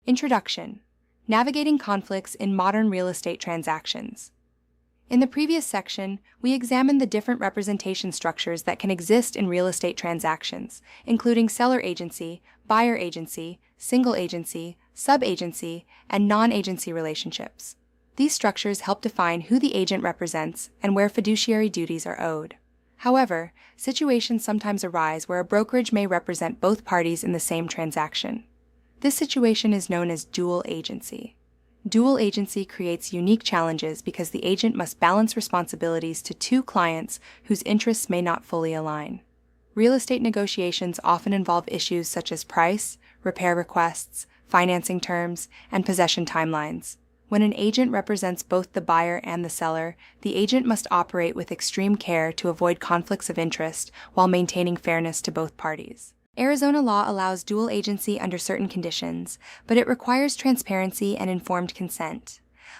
Introduction: Navigating Conflicts in Modern Real Estate Transactions. In the previous section, we examined the different representation structures that can exist in real estate transactions, including seller agency, buyer agency, single agency, sub-agency, and non-agency relationships. These structures help define who the agent represents and where fiduciary duties are owed. However, situations sometimes arise where a brokerage may represent both parties in the same transaction. This situation is known as dual agency. Dual agency creates unique challenges because the agent must balance responsibilities to two clients whose interests may not fully align. Real estate negotiations often involve issues such as price, repair requests, financing terms, and possession timelines. When an agent represents both the buyer and the seller, the agent must operate with extreme care to avoid conflicts of interest while maintaining fairness to both parties. Arizona law allows dual agency under certain conditions, but it requires transparency and informed consent.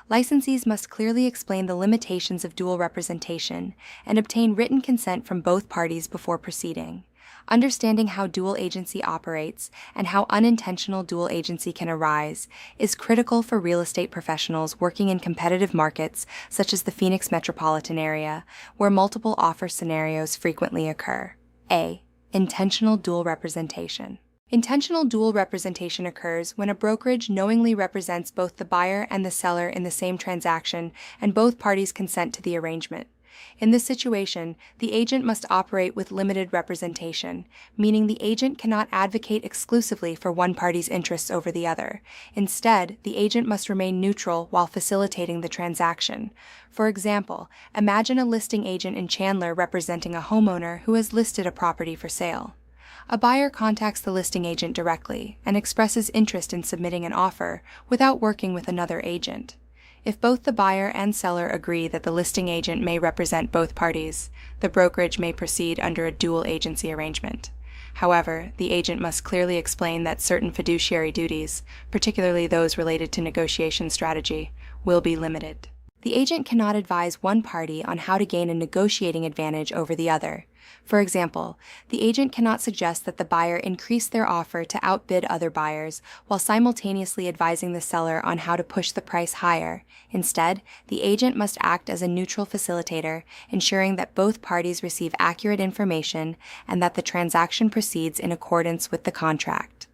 Licensees must clearly explain the limitations of dual representation and obtain written consent from both parties before proceeding. Understanding how dual agency operates and how unintentional dual agency can arise is critical for real estate professionals working in competitive markets such as the Phoenix metropolitan area, where multiple offer scenarios frequently occur. A. Intentional dual representation. Intentional dual representation occurs when a brokerage knowingly represents both the buyer and the seller in the same transaction and both parties consent to the arrangement. In this situation, the agent must operate with limited representation, meaning the agent cannot advocate exclusively for one party's interests over the other. Instead, the agent must remain neutral while facilitating the transaction. For example, imagine a listing agent in Chandler representing a homeowner who has listed a property for sale. A buyer contacts the listing agent directly and expresses interest in submitting an offer without working with another agent. If both the buyer and seller agree that the listing agent may represent both parties, the brokerage may proceed under a dual agency arrangement. However, the agent must clearly explain that certain fiduciary duties, particularly those related to negotiation strategy, will be limited. The agent cannot advise one party on how to gain a negotiating advantage over the other. For example, the agent cannot suggest that the buyer increase their offer to outbid other buyers while simultaneously advising the seller on how to push the price higher. Instead, the agent must act as a neutral facilitator, ensuring that both parties receive accurate information and that the transaction proceeds in accordance with the contract.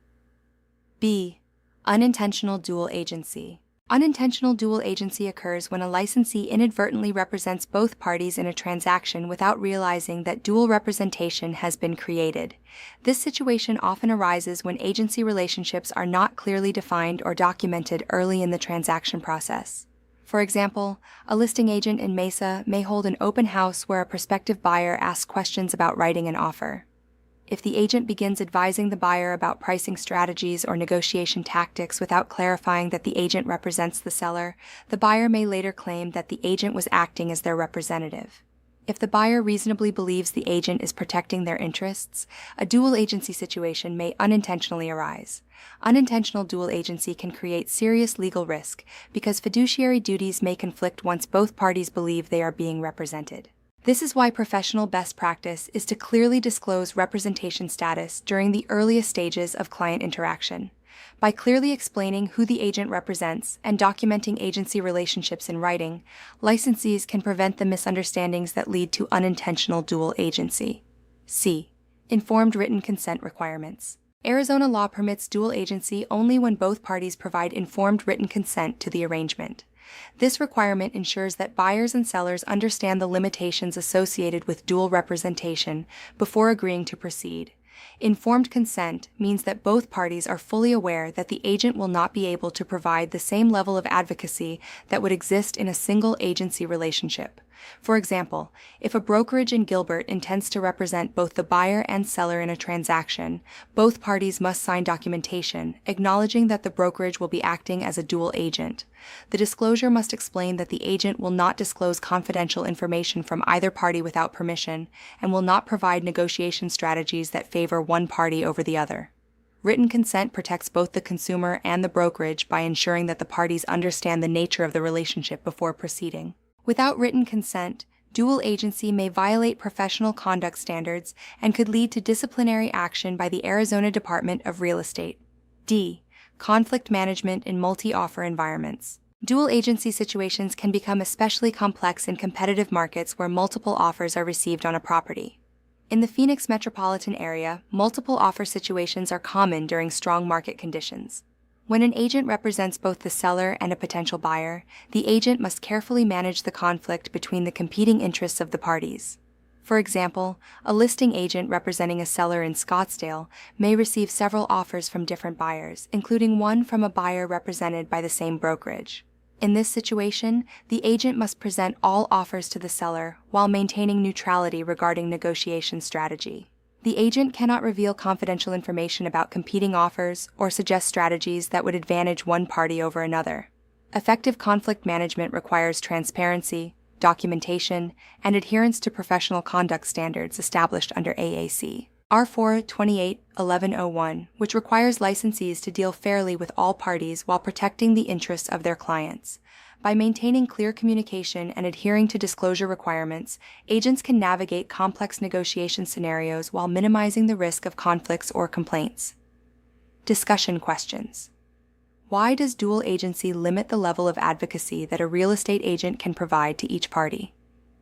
B. Unintentional dual agency. Unintentional dual agency occurs when a licensee inadvertently represents both parties in a transaction without realizing that dual representation has been created. This situation often arises when agency relationships are not clearly defined or documented early in the transaction process. For example, a listing agent in Mesa may hold an open house where a prospective buyer asks questions about writing an offer. If the agent begins advising the buyer about pricing strategies or negotiation tactics without clarifying that the agent represents the seller, the buyer may later claim that the agent was acting as their representative. If the buyer reasonably believes the agent is protecting their interests, a dual agency situation may unintentionally arise. Unintentional dual agency can create serious legal risk because fiduciary duties may conflict once both parties believe they are being represented. This is why professional best practice is to clearly disclose representation status during the earliest stages of client interaction. By clearly explaining who the agent represents and documenting agency relationships in writing, licensees can prevent the misunderstandings that lead to unintentional dual agency. C. Informed written consent requirements. Arizona law permits dual agency only when both parties provide informed written consent to the arrangement. This requirement ensures that buyers and sellers understand the limitations associated with dual representation before agreeing to proceed. Informed consent means that both parties are fully aware that the agent will not be able to provide the same level of advocacy that would exist in a single agency relationship. For example, if a brokerage in Gilbert intends to represent both the buyer and seller in a transaction, both parties must sign documentation acknowledging that the brokerage will be acting as a dual agent. The disclosure must explain that the agent will not disclose confidential information from either party without permission and will not provide negotiation strategies that favor one party over the other. Written consent protects both the consumer and the brokerage by ensuring that the parties understand the nature of the relationship before proceeding. Without written consent, dual agency may violate professional conduct standards and could lead to disciplinary action by the Arizona Department of Real Estate. D. conflict management in multi-offer environments. Dual agency situations can become especially complex in competitive markets where multiple offers are received on a property. In the Phoenix metropolitan area, multiple offer situations are common during strong market conditions. When an agent represents both the seller and a potential buyer, the agent must carefully manage the conflict between the competing interests of the parties. For example, a listing agent representing a seller in Scottsdale may receive several offers from different buyers, including one from a buyer represented by the same brokerage. In this situation, the agent must present all offers to the seller while maintaining neutrality regarding negotiation strategy. The agent cannot reveal confidential information about competing offers or suggest strategies that would advantage one party over another. Effective conflict management requires transparency, documentation, and adherence to professional conduct standards established under AAC. R428-1101, which requires licensees to deal fairly with all parties while protecting the interests of their clients. By maintaining clear communication and adhering to disclosure requirements, agents can navigate complex negotiation scenarios while minimizing the risk of conflicts or complaints. Discussion questions. Why does dual agency limit the level of advocacy that a real estate agent can provide to each party?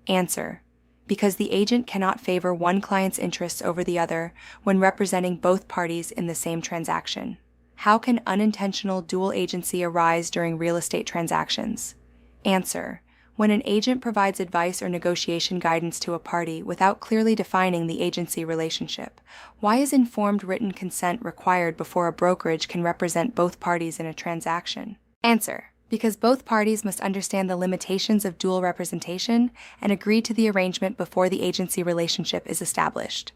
Answer: because the agent cannot favor one client's interests over the other when representing both parties in the same transaction. How can unintentional dual agency arise during real estate transactions? Answer: when an agent provides advice or negotiation guidance to a party without clearly defining the agency relationship. Why is informed written consent required before a brokerage can represent both parties in a transaction? Answer: because both parties must understand the limitations of dual representation and agree to the arrangement before the agency relationship is established.